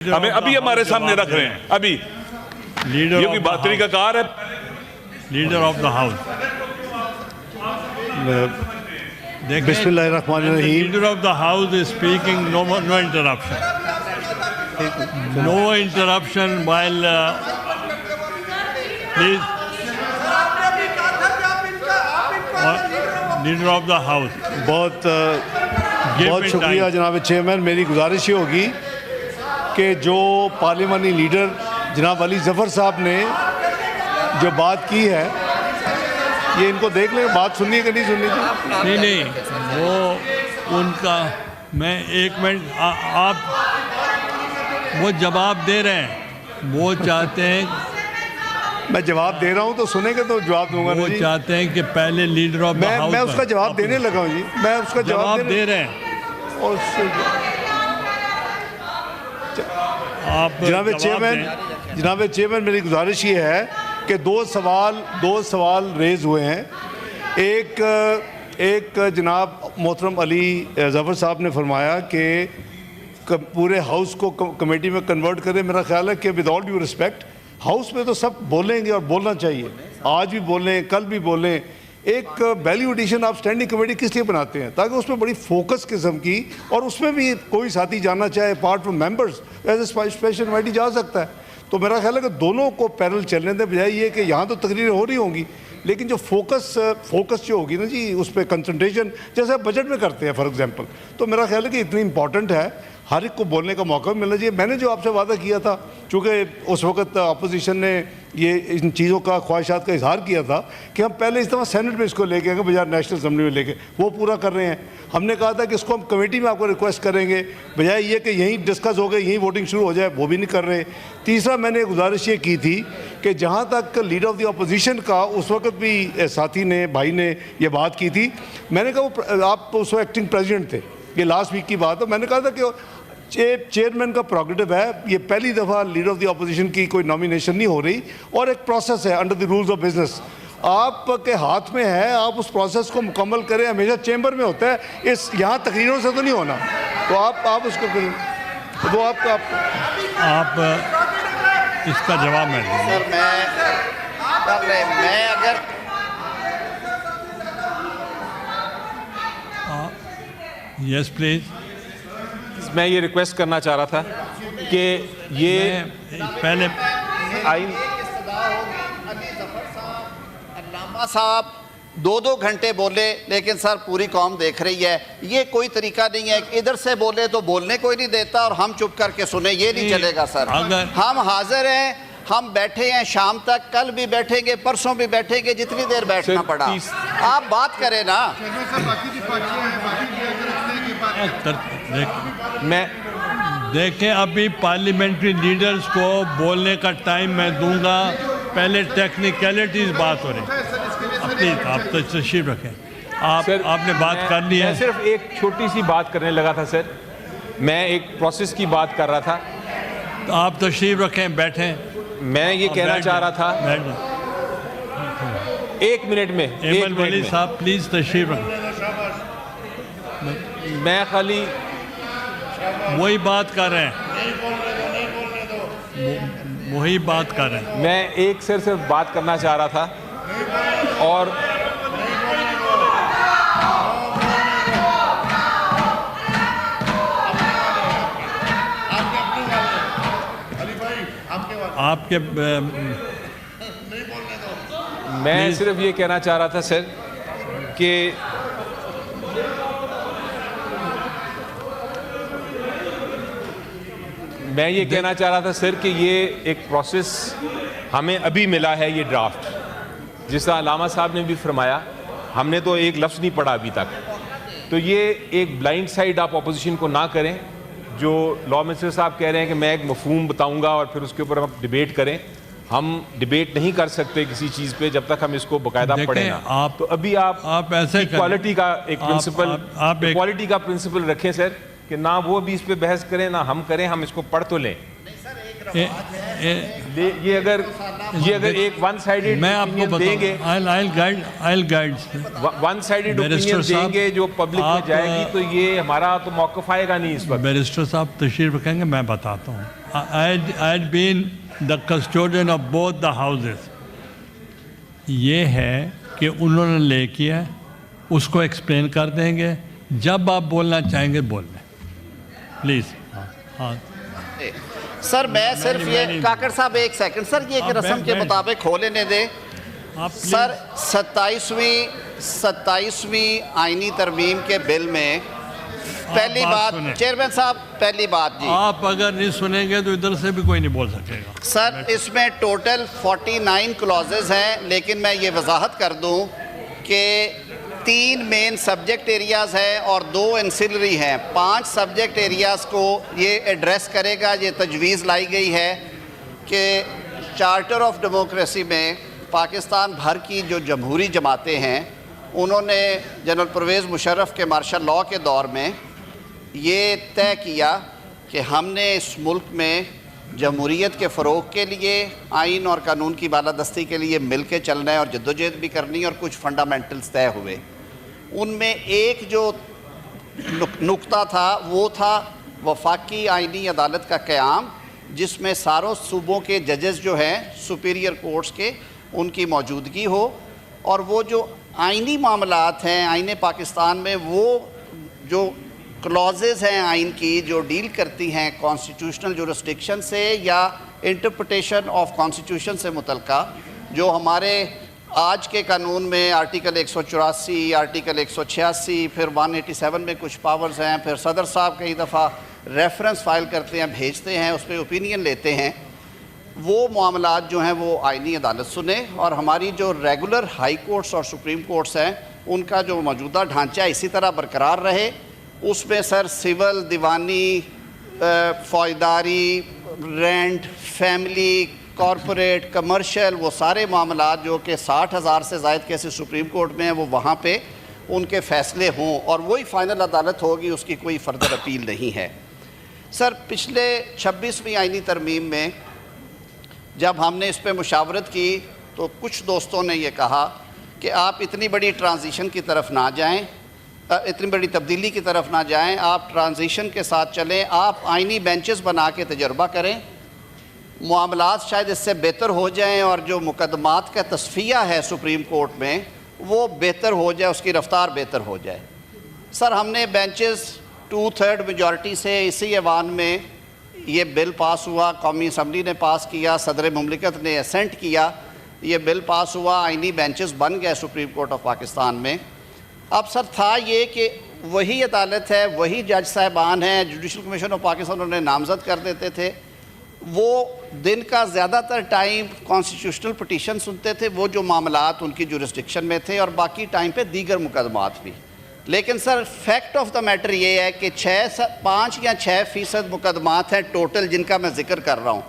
ہمیں ابھی ہمارے سامنے رکھ رہے ہیں ابھی یہ کوئی طریقہ کار ہے. Leader of the house. بسم اللہ الرحمن الرحیم. Leader of the house is speaking. No interruption. No interruption while please. Leader of the house. بہت شکریہ جناب چیئرمین. میری گزارش یہ ہوگی کہ جو پارلیمانی لیڈر جناب علی ظفر صاحب نے جو بات کی ہے یہ ان کو دیکھ لیں. بات سننی ہے کہ نہیں سننی تھی؟ نہیں وہ ان کا میں ایک منٹ آپ وہ جواب دے رہے ہیں. وہ چاہتے ہیں میں جواب دے رہا ہوں تو سنیں گے تو جواب دوں گا. وہ چاہتے ہیں کہ پہلے لیڈر آف دا ہاؤس. میں اس کا جواب دینے لگا ہوں جی. میں اس کا جواب دے رہے ہیں. اور جناب چیئرمین میری گزارش یہ ہے کہ دو سوال ریز ہوئے ہیں. ایک جناب محترم علی ظفر صاحب نے فرمایا کہ پورے ہاؤس کو کمیٹی میں کنورٹ کریں. میرا خیال ہے کہ with all due respect house میں تو سب بولیں گے اور بولنا چاہیے. آج بھی بولیں, کل بھی بولیں. ایک ویلیو ایڈیشن آپ اسٹینڈنگ کمیٹی کس لیے بناتے ہیں؟ تاکہ اس میں بڑی فوکس قسم کی, اور اس میں بھی کوئی ساتھی جانا چاہے apart from members as a special invitee جا سکتا ہے. تو میرا خیال ہے کہ دونوں کو پیرل چلنے دیں, بجائے یہ کہ یہاں تو تقریریں ہو رہی ہوں گی لیکن جو فوکس جو ہوگی نا جی اس پہ کنسنٹریشن جیسے آپ بجٹ میں کرتے ہیں فار ایگزامپل. تو میرا خیال ہے کہ اتنی امپورٹنٹ ہے, ہر ایک کو بولنے کا موقع ملنا چاہیے. میں نے جو آپ سے وعدہ کیا تھا, چونکہ اس وقت اپوزیشن نے یہ ان چیزوں کا خواہشات کا اظہار کیا تھا کہ ہم پہلے اس دفعہ سینٹ میں اس کو لے کے آئیں گے بجائے نیشنل اسمبلی میں لے کے, وہ پورا کر رہے ہیں. ہم نے کہا تھا کہ اس کو ہم کمیٹی میں آپ کو ریکویسٹ کریں گے, بجائے یہ کہ یہیں ڈسکس ہو گئے یہیں ووٹنگ شروع ہو جائے, وہ بھی نہیں کر رہے. تیسرا میں نے گزارش یہ کی تھی کہ جہاں تک لیڈر آف دی اپوزیشن کا اس وقت بھی ساتھی نے, بھائی نے یہ بات کی تھی, میں نے کہا وہ آپ اس وقت ایکٹنگ پریزیڈنٹ تھے, یہ لاسٹ ویک کی بات ہے. میں نے کہا تھا کہ چیئرمین کا پروگریٹو ہے, یہ پہلی دفعہ لیڈر آف دی اپوزیشن کی کوئی نامینیشن نہیں ہو رہی اور ایک پروسیس ہے under the rules of business. آپ کے ہاتھ میں ہے, آپ اس پروسیس کو مکمل کریں. ہمیشہ چیمبر میں ہوتا ہے, یہاں تقریروں سے تو نہیں ہونا. تو آپ اس کو کریں. تو آپ اس کا جواب میں سر میں اگر یس پلیز. میں یہ ریکویسٹ کرنا چاہ رہا تھا کہ یہ پہلے آئین علامہ صاحب 2 گھنٹے بولے لیکن سر پوری قوم دیکھ رہی ہے. یہ کوئی طریقہ نہیں ہے کہ ادھر سے بولے تو بولنے کوئی نہیں دیتا اور ہم چپ کر کے سنیں, یہ نہیں چلے گا سر. ہم حاضر ہیں, ہم بیٹھے ہیں شام تک, کل بھی بیٹھیں گے, پرسوں بھی بیٹھیں گے, جتنی دیر بیٹھنا پڑا. آپ بات کریں نا. میں دیکھیں ابھی پارلیمنٹری لیڈرز کو بولنے کا ٹائم میں دوں گا. پہلے ٹیکنیکلٹیز بات ہو رہی. اپنی آپ تو تشریف رکھیں. آپ نے بات کر لی ہے. میں صرف ایک چھوٹی سی بات کرنے لگا تھا سر. میں ایک پروسیس کی بات کر رہا تھا. تو آپ تشریف رکھیں, بیٹھیں. میں یہ کہنا چاہ رہا تھا, ایک منٹ میں ایمل ولی صاحب پلیز تشریف رکھیں. میں خالی وہی بات کر رہے ہیں, وہی بات کر رہے ہیں. میں ایک صرف بات کرنا چاہ رہا تھا اور آپ کے میں صرف یہ کہنا چاہ رہا تھا سر کہ یہ ایک پروسیس ہمیں ابھی ملا ہے, یہ ڈرافٹ. جس طرح علامہ صاحب نے بھی فرمایا, ہم نے تو ایک لفظ نہیں پڑھا ابھی تک. تو یہ ایک بلائنڈ سائڈ آپ اپوزیشن کو نہ کریں. جو لا منسٹر صاحب کہہ رہے ہیں کہ میں ایک مفہوم بتاؤں گا اور پھر اس کے اوپر ہم ڈیبیٹ کریں, ہم ڈیبیٹ نہیں کر سکتے کسی چیز پہ جب تک ہم اس کو باقاعدہ پڑھیں نا. تو ابھی آپ ایسے کوالٹی کا ایک پرنسپل, کوالٹی کا پرنسپل رکھیں سر, کہ نہ وہ بھی اس پہ بحث کریں نہ ہم کریں, ہم اس کو پڑھ تو لیں. یہ اگر ایک ون سائیڈڈ میں آپ کو دیں گے I'll guide one sided opinion دیں گے جو پبلک میں جائے گی تو یہ ہمارا تو موقف آئے گا نہیں اس وقت. بیرسٹر صاحب تشریف رکھیں گے, میں بتاتا ہوں. I had been the custodian of both the houses. یہ ہے کہ انہوں نے لے کیا, اس کو ایکسپلین کر دیں گے, جب آپ بولنا چاہیں گے بول لیں پلیز. ہاں سر میں صرف یہ کاکڑ صاحب ایک سیکنڈ سر, یہ ایک رسم کے مطابق ہو لینے دیں سر. 27ویں آئینی ترمیم کے بل میں پہلی بات, چیئرمین صاحب پہلی بات جی, آپ اگر نہیں سنیں گے تو ادھر سے بھی کوئی نہیں بول سکے گا. سر اس میں ٹوٹل 49 کلوزز ہیں, لیکن میں یہ وضاحت کر دوں کہ 3 مین سبجیکٹ ایریاز ہیں اور 2 انسلری ہیں. 5 سبجیکٹ ایریاز کو یہ ایڈریس کرے گا. یہ تجویز لائی گئی ہے کہ چارٹر آف ڈیموکریسی میں پاکستان بھر کی جو جمہوری جماعتیں ہیں انہوں نے جنرل پرویز مشرف کے مارشل لاء کے دور میں یہ طے کیا کہ ہم نے اس ملک میں جمہوریت کے فروغ کے لیے آئین اور قانون کی بالادستی کے لیے مل کے چلنا ہے اور جدوجہد بھی کرنی ہے, اور کچھ فنڈامنٹلز طے ہوئے. ان میں ایک جو نقطہ تھا وہ تھا وفاقی آئینی عدالت کا قیام, جس میں ساروں صوبوں کے ججز جو ہیں سپیریئر کورٹس کے ان کی موجودگی ہو, اور وہ جو آئینی معاملات ہیں آئین پاکستان میں وہ جو کلوزز ہیں آئین کی جو ڈیل کرتی ہیں کانسٹیٹیوشنل جورسڈکشن سے یا انٹرپریٹیشن آف کانسٹیٹیوشن سے متعلقہ, جو ہمارے آج کے قانون میں آرٹیکل 184, آرٹیکل 186, پھر 187 میں کچھ پاورز ہیں, پھر صدر صاحب کئی دفعہ ریفرنس فائل کرتے ہیں, بھیجتے ہیں, اس پہ اوپینین لیتے ہیں. وہ معاملات جو ہیں وہ آئینی عدالت سنے, اور ہماری جو ریگولر ہائی کورٹس اور سپریم کورٹس ہیں ان کا جو موجودہ ڈھانچہ اسی طرح برقرار رہے. اس میں سر سول, دیوانی, فوجداری, رینٹ, فیملی, کارپوریٹ, کمرشل, وہ سارے معاملات جو کہ 60,000 سے زائد کیسے سپریم کورٹ میں ہیں وہ وہاں پہ ان کے فیصلے ہوں, اور وہی فائنل عدالت ہوگی, اس کی کوئی فردر اپیل نہیں ہے. سر پچھلے 26ویں آئینی ترمیم میں جب ہم نے اس پہ مشاورت کی تو کچھ دوستوں نے یہ کہا کہ آپ اتنی بڑی ٹرانزیشن کی طرف نہ جائیں, اتنی بڑی تبدیلی کی طرف نہ جائیں, آپ ٹرانزیشن کے ساتھ چلیں, آپ آئینی بینچز بنا کے تجربہ کریں, معاملات شاید اس سے بہتر ہو جائیں, اور جو مقدمات کا تصفیہ ہے سپریم کورٹ میں وہ بہتر ہو جائے, اس کی رفتار بہتر ہو جائے. سر ہم نے بینچز 2/3 میجورٹی سے اسی ایوان میں یہ بل پاس ہوا, قومی اسمبلی نے پاس کیا, صدر مملکت نے اسینٹ کیا, یہ بل پاس ہوا, آئینی بینچز بن گئے سپریم کورٹ آف پاکستان میں. اب سر تھا یہ کہ وہی عدالت ہے, وہی جج صاحبان ہیں, جوڈیشل کمیشن آف پاکستان انہیں نامزد کر دیتے تھے, وہ دن کا زیادہ تر ٹائم کانسٹیٹیوشنل پٹیشن سنتے تھے, وہ جو معاملات ان کی جورسڈکشن میں تھے, اور باقی ٹائم پہ دیگر مقدمات بھی. لیکن سر فیکٹ آف دا میٹر یہ ہے کہ 5 یا 6% مقدمات ہیں ٹوٹل جن کا میں ذکر کر رہا ہوں,